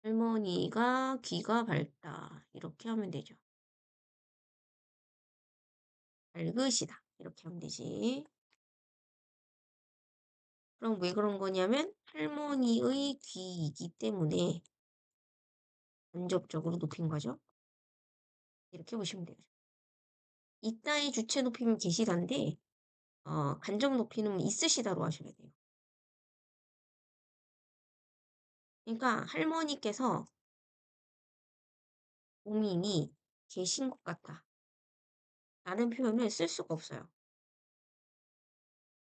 할머니가 귀가 밝다. 이렇게 하면 되죠. 밝으시다. 이렇게 하면 되지. 그럼 왜 그런 거냐면 할머니의 귀이기 때문에 간접적으로 높인 거죠. 이렇게 보시면 돼요. 있다의 주체 높이면 계시다인데 간접 높이는 있으시다로 하셔야 돼요. 그러니까 할머니께서 고민이 계신 것 같다. 라는 표현을 쓸 수가 없어요.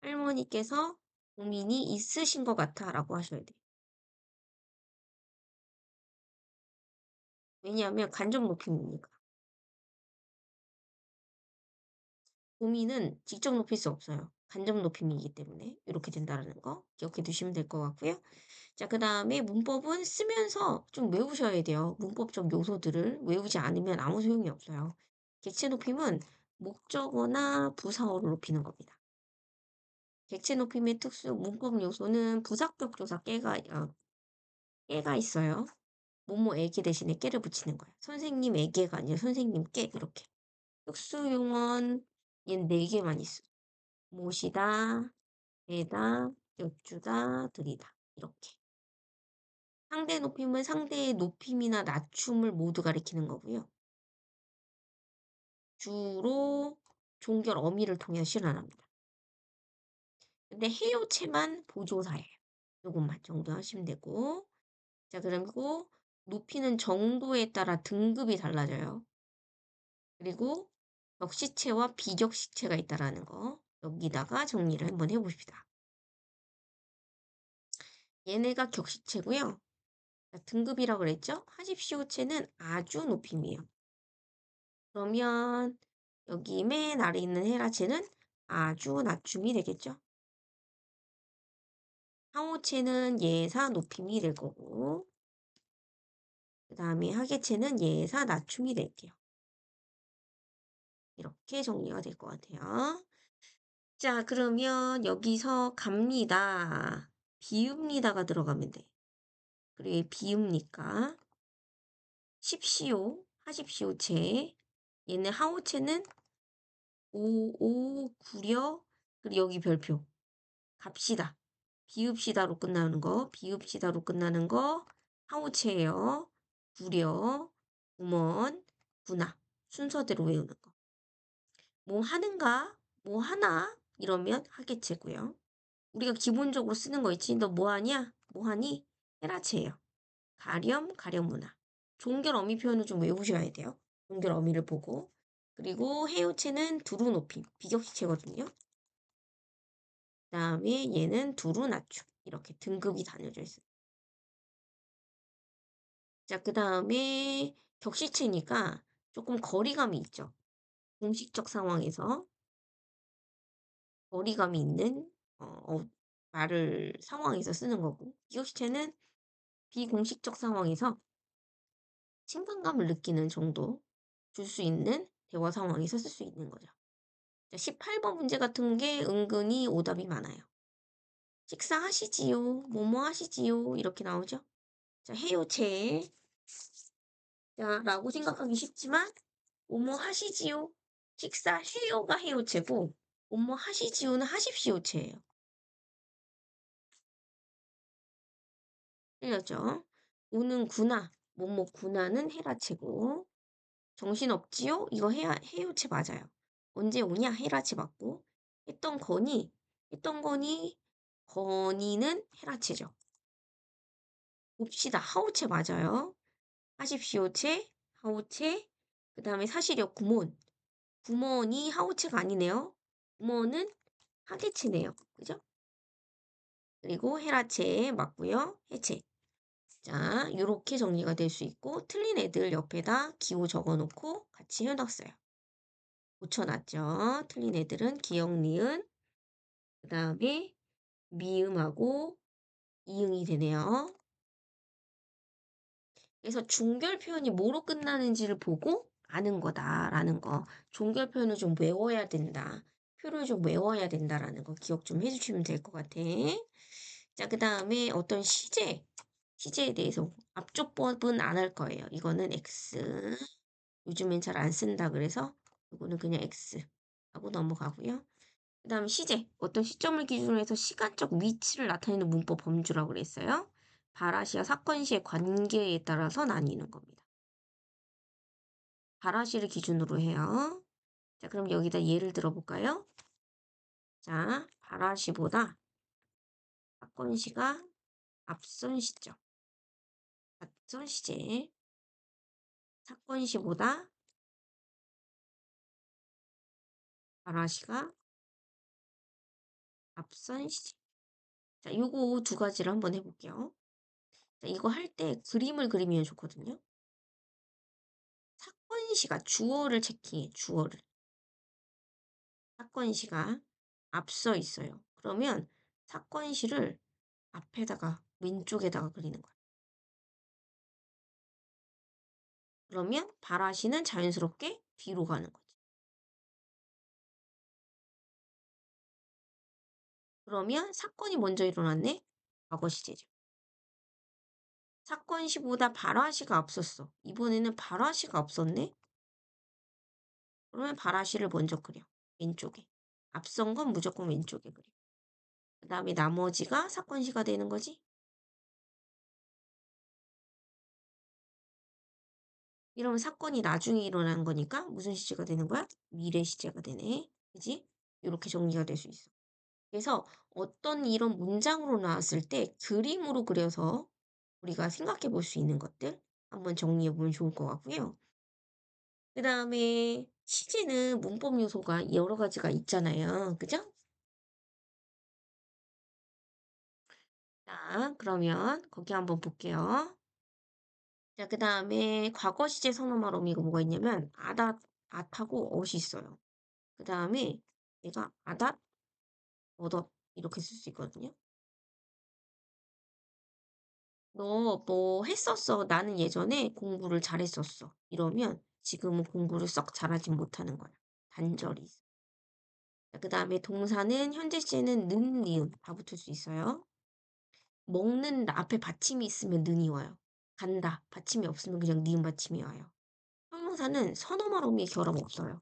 할머니께서 고민이 있으신 것 같아 라고 하셔야 돼요. 왜냐하면 간접 높임이니까. 고민은 직접 높일 수 없어요. 간접 높임이기 때문에 이렇게 된다라는 거 기억해 두시면 될 것 같고요. 자, 그다음에 문법은 쓰면서 좀 외우셔야 돼요. 문법적 요소들을 외우지 않으면 아무 소용이 없어요. 객체 높임은 목적어나 부사어를 높이는 겁니다. 객체 높임의 특수 문법 요소는 부사격 조사 깨가 있어요. 뭐뭐에게 대신에 깨를 붙이는 거예요. 선생님에게가 아니라 선생님께 이렇게. 특수 용어는 얘는 4개만 있어. 모시다, 대다, 여쭈다, 드리다. 이렇게. 상대 높임은 상대의 높임이나 낮춤을 모두 가리키는 거고요. 주로 종결 어미를 통해 실현합니다. 근데 해요체만 보조사예요. 요것만 정도 하시면 되고. 자, 그리고 높이는 정도에 따라 등급이 달라져요. 그리고 격시체와 비격시체가 있다라는 거. 여기다가 정리를 한번 해 봅시다. 얘네가 격시체고요. 자, 등급이라고 그랬죠? 하십시오체는 아주 높임이에요. 그러면 여기 맨 아래 있는 헤라체는 아주 낮춤이 되겠죠? 상호체는 예사 높임이 될 거고, 그 다음에 하계체는 예사 낮춤이 될게요. 이렇게 정리가 될 것 같아요. 자, 그러면 여기서 갑니다. 비웁니다가 들어가면 돼. 그리고 비웁니까? 십시오, 하십시오체. 얘는 하오체는 구려, 그리고 여기 별표. 갑시다. 비읍시다로 끝나는 거, 비읍시다로 끝나는 거, 하오체예요. 구려, 구먼, 구나. 순서대로 외우는 거. 뭐 하는가, 뭐 하나, 이러면 하계체고요. 우리가 기본적으로 쓰는 거 있지. 너 뭐 하냐? 뭐 하니? 헤라체예요. 가렴, 가렴문화. 종결 어미 표현을 좀 외우셔야 돼요. 종결 어미를 보고. 그리고 해요체는 두루 높임, 비격시체거든요. 그다음에 얘는 두루 낮춤. 이렇게 등급이 나뉘어져 있어요. 자, 그다음에 격시체니까 조금 거리감이 있죠. 공식적 상황에서 거리감이 있는 말을 상황에서 쓰는 거고, 비격시체는 비공식적 상황에서 친근감을 느끼는 정도 줄 수 있는 대화 상황에서 쓸 수 있는 거죠. 자, 18번 문제 같은 게 은근히 오답이 많아요. 식사하시지요? 뭐뭐 하시지요? 이렇게 나오죠. 자, 해요체. 자, 라고 생각하기 쉽지만 뭐뭐 하시지요? 식사해요가 해요체고 뭐뭐 하시지요는 하십시오체예요. 틀렸죠? 오는구나, 뭐뭐구나는 헤라체고 정신없지요? 이거 해요체 맞아요. 언제 오냐? 헤라체 맞고 했던 거니 거니는 헤라체죠. 봅시다. 하오체 맞아요. 하십시오체, 하오체, 그 다음에 사실역 구몬. 구먼이 하오체가 아니네요. 구먼은 하계체네요. 그죠? 그리고 헤라체 맞고요. 해체. 자, 요렇게 정리가 될 수 있고 틀린 애들 옆에다 기호 적어놓고 같이 해놨어요. 붙여놨죠. 틀린 애들은 기역, 니은, 그 다음에 미음하고 이응이 되네요. 그래서 중결 표현이 뭐로 끝나는지를 보고 아는 거다라는 거. 종결 표현을 좀 외워야 된다. 표를 좀 외워야 된다라는 거 기억 좀 해주시면 될 것 같아. 자, 그 다음에 어떤 시제. 시제에 대해서 앞쪽법은 안 할 거예요. 이거는 X. 요즘엔 잘 안 쓴다 그래서 요거는 그냥 X 하고 넘어가고요. 그다음에 시제. 어떤 시점을 기준으로 해서 시간적 위치를 나타내는 문법 범주라고 그랬어요. 발화시와 사건 시의 관계에 따라서 나뉘는 겁니다. 발화시를 기준으로 해요. 자, 그럼 여기다 예를 들어 볼까요? 자, 발화시보다 사건 시가 앞선 시점, 앞선 시제. 사건 시보다 발화시가 앞선 시제. 자, 요거 두 가지를 한번 해 볼게요. 자, 이거 할 때 그림을 그리면 좋거든요. 사건 시가 주어를 체킹해, 주어를. 사건 시가 앞서 있어요. 그러면 사건 시를 앞에다가 왼쪽에다가 그리는 거예요. 그러면 발화시는 자연스럽게 뒤로 가는 거지. 그러면 사건이 먼저 일어났네? 과거 시제죠. 사건 시보다 발화시가 앞섰어. 이번에는 발화시가 앞섰네? 그러면 발화시를 먼저 그려. 왼쪽에. 앞선 건 무조건 왼쪽에 그려. 그다음에 나머지가 사건 시가 되는 거지? 이러면 사건이 나중에 일어난 거니까 무슨 시제가 되는 거야? 미래 시제가 되네. 그지? 요렇게 정리가 될 수 있어. 그래서 어떤 이런 문장으로 나왔을 때 그림으로 그려서 우리가 생각해 볼 수 있는 것들 한번 정리해 보면 좋을 것 같고요. 그다음에 시제는 문법 요소가 여러 가지가 있잖아요. 그죠? 자, 그러면 거기 한번 볼게요. 자, 그다음에 과거 시제 선어말 어미가 뭐가 있냐면 아닷, 앗하고 엇이 있어요. 그다음에 얘가 아닷, 얻었 이렇게 쓸 수 있거든요. "너 뭐 했었어. 나는 예전에 공부를 잘했었어." 이러면 지금은 공부를 썩 잘하진 못하는 거야. 단절이 있어. 자, 그다음에 동사는 현재 시제는 는, 니은 다 붙을 수 있어요. 먹는다 앞에 받침이 있으면 는이 와요. 간다 받침이 없으면 그냥 니은 받침이 와요. 형용사는 선어말 어미의 결함 없어요.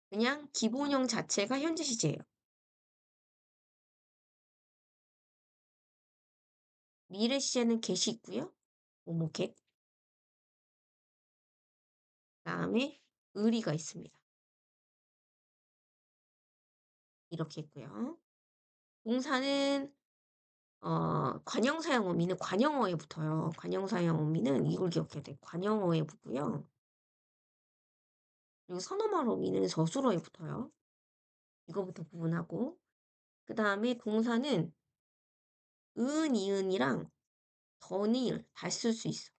그냥 기본형 자체가 현재 시제예요. 미래 시제는 get이 있고요. 뭐뭐 get. 그다음에 의리가 있습니다. 이렇게 있고요. 동사는 관형사형 어미는 관형어에 붙어요. 관형사형 어미는 이걸 기억해야 돼. 관형어에 붙고요. 그리고 선어말 어미는 서술어에 붙어요. 이거부터 구분하고. 그다음에 동사는 은, 이은이랑 덧니을 다 쓸 수 있어.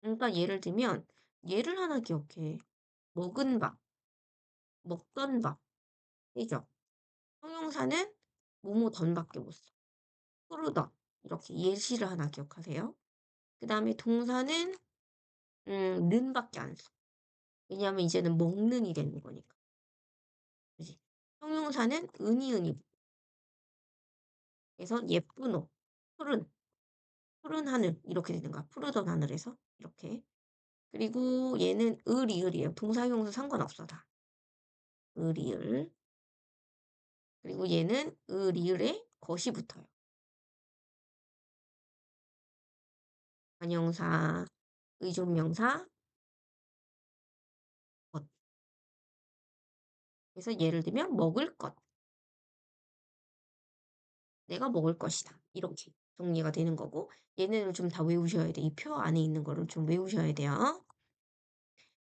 그러니까 예를 들면 예를 하나 기억해. 먹은 밥, 먹던 밥, 되죠? 형용사는 뭐뭐던밖에 못 써. 푸르던 이렇게 예시를 하나 기억하세요. 그다음에 동사는 는밖에 안 써. 왜냐하면 이제는 먹는이 되는 거니까. 그지? 형용사는 은이, 은이. 그래서 예쁜 옷, 푸른, 푸른 하늘 이렇게 되는 거야. 푸르던 하늘에서 이렇게. 그리고 얘는 을, 이을이에요. 동사, 형용사 상관없어 다. 을, 이을. 그리고 얘는 을, 이을에 것이 붙어요. 관형사, 의존명사, 것. 그래서 예를 들면 먹을 것, 내가 먹을 것이다. 이렇게 정리가 되는 거고 얘네를 좀 다 외우셔야 돼. 이 표 안에 있는 거를 좀 외우셔야 돼요.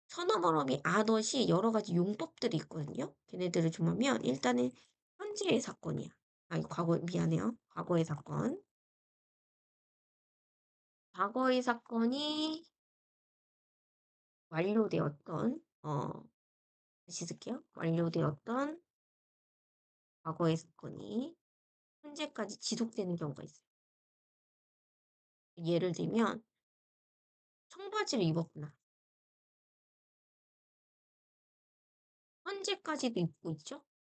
선어버럼이 아덧이 여러 가지 용법들이 있거든요. 걔네들을 좀 하면 일단은 현재의 사건이야. 아니 과거 미안해요. 과거의 사건. 과거의 사건이 완료되었던 다시 쓸게요. 완료되었던 과거의 사건이 현재까지 지속되는 경우가 있어요. 예를 들면 청바지를 입었구나. 현재까지도 입고 있죠.